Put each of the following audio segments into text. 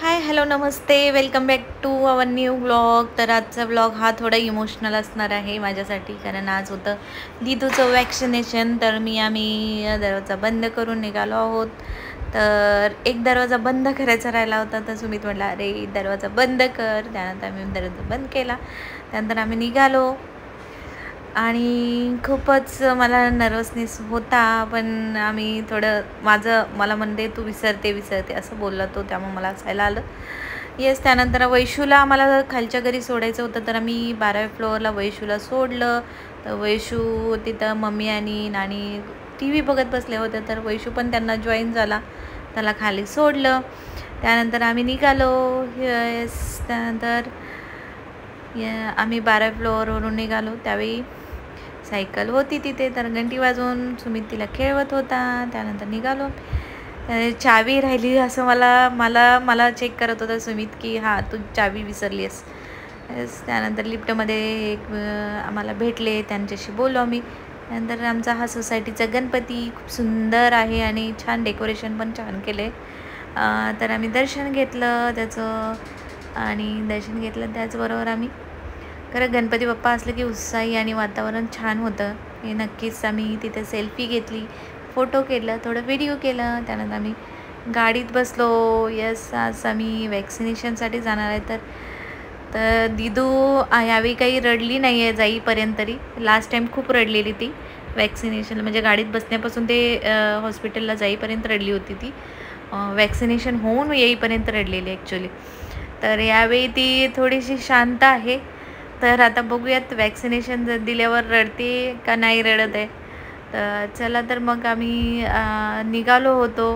हाय hello नमस्ते welcome back to our new blog. तर आजचा ब्लॉग हा थोडा इमोशनल असणार आहे माझ्यासाठी, कारण आज होतं दीदूचं वॅक्सिनेशन. तर आम्ही दरवाजा बंद करून निघालो आहोत. तर एक दरवाजा बंद करायचा राहिला होता, तर सुमित म्हटला अरे दरवाजा बंद कर. त्यानंतर आम्ही दरवाजा बंद केला. त्यानंतर आम्ही निघालो आणि खूपच मला नर्वसनेस होता, पण आम्ही थोडं मला म्हणते तू विसरते विसरते असं बोलला तो, त्यामुळे मला हसायला आलं. त्यानंतर वैशूला आम्हाला खालच्या घरी सोडायचं होतं, तर आम्ही 12व्या फ्लोअरला वैशूला सोडलं. तर वैशू तिथं मम्मी आणि नानी टी व्ही बघत बसले होते, तर वैशू पण त्यांना जॉईन झाला, त्याला खाली सोडलं. त्यानंतर आम्ही निघालो. त्यानंतर आम्ही 12व्या फ्लोअरवरून निघालो. त्यावेळी सायकल होती तिथे, तर घंटी वाजवून सुमित तिला खेळवत होता. त्यानंतर निघालो. चावी राहिली असं मला चेक करत होता सुमित की हां तू चावी विसरली आहेस. त्यानंतर लिफ्टमध्ये आम्हाला भेटले, त्यांच्याशी बोललो आम्ही. त्यानंतर आमचा हा सोसायटीचा गणपती खूप सुंदर आहे आणि छान डेकोरेशन पण छान केले. तर आम्ही दर्शन घेतलं त्याचं, आणि दर्शन घेतलं त्याचबरोबर आम्ही खरं गणपती बाप्पा असलं की उत्साही आणि वातावरण छान होतं. हे नक्कीच आम्ही तिथे सेल्फी घेतली, फोटो केला, थोडं व्हिडिओ केलं. त्यानंतर आम्ही गाडीत बसलो. आज आम्ही वॅक्सिनेशनसाठी जाणार आहे. तर दीदू यावेळी काही रडली नाही आहे जाईपर्यंत तरी. लास्ट टाईम खूप रडलेली ती वॅक्सिनेशन, म्हणजे गाडीत बसण्यापासून ते हॉस्पिटलला जाईपर्यंत रडली होती ती. वॅक्सिनेशन होऊन येईपर्यंत रडलेली ॲक्च्युली. तर यावेळी ती थोडीशी शांत आहे. तर आता बघूयात वॅक्सिनेशन दिल्यावर रडते का नाही रडत आहे. तर चला, तर मग आम्ही निघालो होतो.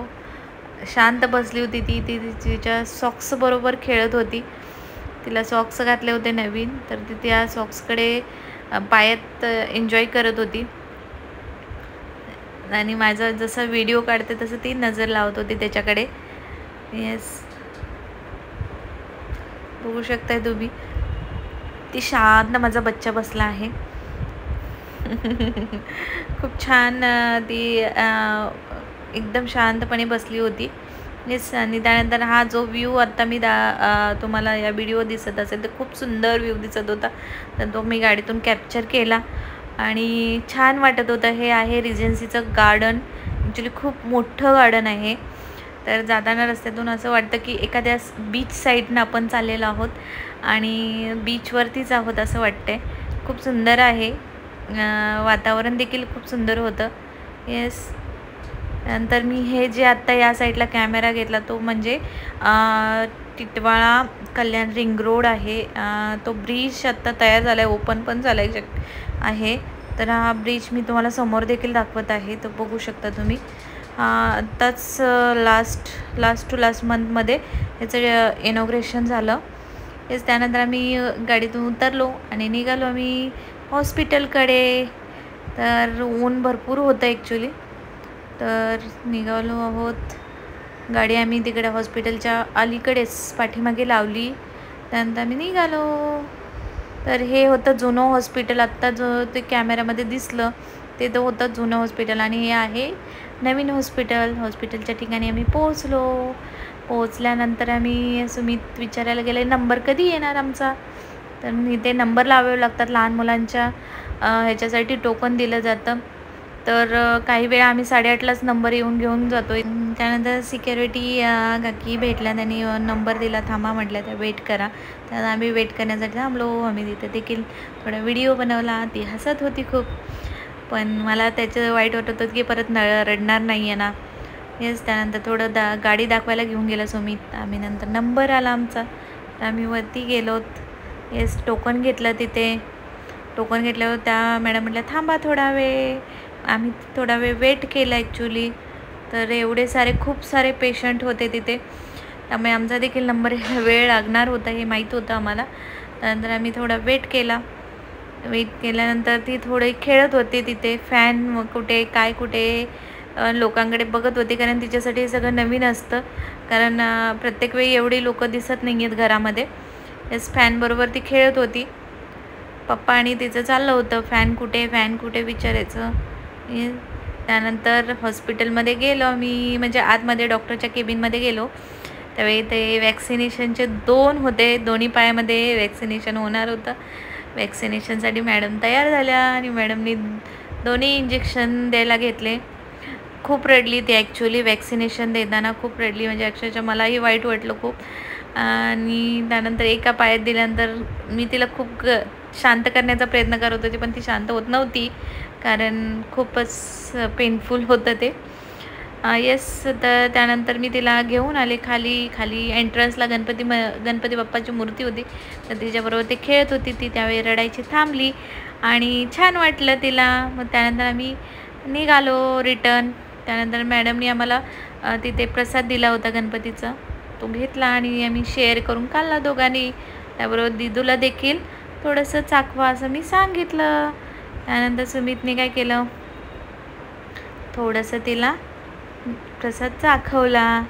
शांत बसली होती ती तिच्या सॉक्सबरोबर खेळत होती. तिला सॉक्स घातले होते नवीन, तर ती त्या सॉक्सकडे पायात एन्जॉय करत होती. आणि माझा जसा व्हिडिओ काढते तसं ती नजर लावत होती त्याच्याकडे. बघू शकताय तुम्ही, ती शांत माझा बच्चा बसला आहे. खूप छान ती एकदम शांतपणे बसली होती. आणि त्यानंतर हा जो व्ह्यू आत्ता मी तुम्हाला या व्हिडिओ दिसत असेल, तर खूप सुंदर व्ह्यू दिसत होता, तर तो मी गाडीतून कॅप्चर केला आणि छान वाटत होतं. हे आहे रिजन्सीचं गार्डन. ॲक्च्युली खूप मोठं गार्डन आहे. तर जाताना रस्त्यातून असं वाटतं की एखाद्या बीच साईडनं आपण चाललेलो आहोत आणि बीचवरतीच आहोत असं वाटतंय. खूप सुंदर आहे. वातावरण देखील खूप सुंदर होतं. नंतर मी हे जे आत्ता या साईडला कॅमेरा घेतला तो म्हणजे टिटवाळा कल्याण रिंग रोड आहे. तो ब्रिज आत्ता तयार झाला आहे, ओपन पण झाला आहे. तर हा ब्रिज मी तुम्हाला समोर देखील दाखवत आहे, तर बघू शकता तुम्ही. आत्ताच लास्ट टू लास्ट मंथमध्ये याचं इनॉग्रेशन झालं. त्यानंतर आम्ही गाडीतून उतरलो आणि निघालो आम्ही हॉस्पिटलकडे. तर ऊन भरपूर होतं ॲक्च्युली. तर निघालो आहोत. गाडी आम्ही तिकडे हॉस्पिटलच्या अलीकडेच पाठीमागे लावली. त्यानंतर आम्ही निघालो. तर हे होतं जुनं हॉस्पिटल. आत्ता जो ते कॅमेऱ्यामध्ये दिसलं ते तर होतं जुनं हॉस्पिटल, आणि हे आहे नवीन हॉस्पिटलच्या ठिकाणी आम्ही पोहोचल्यानंतर आम्ही सुमित विचारायला गेले नंबर कधी येणार आमचा. तर इथे नंबर लावावे लागतात लहान मुलांच्या ह्याच्यासाठी, टोकन दिलं जातं. तर काही वेळा आम्ही 8:30लाच नंबर घेऊन जातो. त्यानंतर सिक्युरिटी काकी भेटल्या, त्यांनी नंबर दिला, थांबा म्हटलं, त्या वेट करा. तर आम्ही वेट करण्यासाठी थांबलो. आम्ही तिथे देखील थोडा व्हिडिओ बनवला. ती हसत होती खूप, पण मला त्याचं वाईट वाटत होतं की परत रडणार नाही आहे ना. त्यानंतर थोडं गाडी दाखवायला घेऊन गेलं सुमित. आम्ही नंतर नंबर आला आमचा, तर आम्ही वरती गेलोत. टोकन घेतलं तिथे. टोकन घेतल्यावर त्या मॅडम म्हटल्या थांबा थोडा वेळ. आम्ही थोडा वेळ वेट केला ॲक्च्युली. तर खूप सारे पेशंट होते तिथे, त्यामुळे आमचा देखील नंबर वेळ लागणार होता हे माहीत होतं आम्हाला. त्यानंतर आम्ही थोडा वेट केल्यानंतर ती थोडी खेळत होती तिथे. फॅन कुठे काय कुठे लोकांकडे बघत होती, कारण तिच्यासाठी हे सगळं नवीन असतं, कारण प्रत्येक वेळी एवढी लोक दिसत नाही आहेत घरामध्ये. फॅनबरोबर ती खेळत होती. पप्पा आणि तिचं चाललं होतं फॅन कुठे विचारायचं. त्यानंतर हॉस्पिटलमध्ये गेलो आम्ही, म्हणजे आतमध्ये डॉक्टरच्या केबिनमध्ये गेलो. त्यावेळी ते वॅक्सिनेशनचे 2 होते, दोन्ही पायामध्ये वॅक्सिनेशन होणार होतं. वॅक्सिनेशनसाठी मॅडम तयार झाल्या आणि मॅडमनी दोन्ही इंजेक्शन द्यायला घेतले. खूप रडली ती ॲक्च्युली वॅक्सिनेशन देताना, खूप रडली, म्हणजे अक्षरशः मलाही वाईट वाटलं खूप. आणि त्यानंतर एका पायात दिल्यानंतर मी तिला खूप शांत करण्याचा प्रयत्न करत होते, पण ती शांत होत नव्हती कारण खूपच पेनफुल होतं ते. तर त्यानंतर मी तिला घेऊन आले खाली एंट्रन्सला गणपती बाप्पाची मूर्ती होती, तर तिच्याबरोबर ते खेळत होती. ती त्यावेळी रडायची थांबली आणि छान वाटलं तिला. मग त्यानंतर आम्ही निघालो रिटर्न. त्यानंतर मॅडमनी आम्हाला तिथे प्रसाद दिला होता गणपतीचा, तो घेतला आणि आम्ही शेअर करून खाल्ला दोघांनी. त्याबरोबर दिदूला देखील थोडंसं चाखवा असं मी सांगितलं. त्यानंतर सुमितने काय केलं, थोडंसं तिला प्रसाद चाखवला.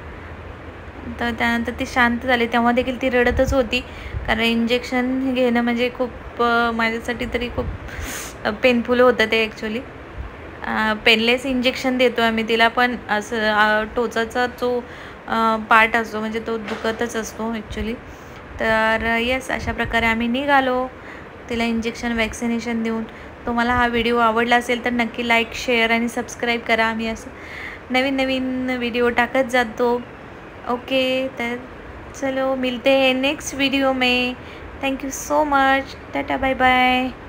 तर त्यानंतर ती शांत झाली. तेव्हा देखील ती रडतच होती कारण इंजेक्शन घेणं म्हणजे खूप माझ्यासाठी तरी खूप पेनफुल होतं ते ॲक्च्युली. पेनलेस इंजेक्शन देतो आम्ही तिला, पण असं टोचाचा जो पार्ट असतो म्हणजे तो दुखतच असतो ॲक्च्युली. तर येस, अशा प्रकारे आम्ही निघालो तिला इंजेक्शन वॅक्सिनेशन देऊन. तुम्हाला हा व्हिडिओ आवडला असेल तर नक्की लाईक, शेअर आणि सबस्क्राईब करा. आम्ही असं नवीन व्हिडिओ टाकत जातो. ओके, तर चलो मिलते हैं नेक्स्ट वीडियो में. Thank you so much. Tata, bye bye.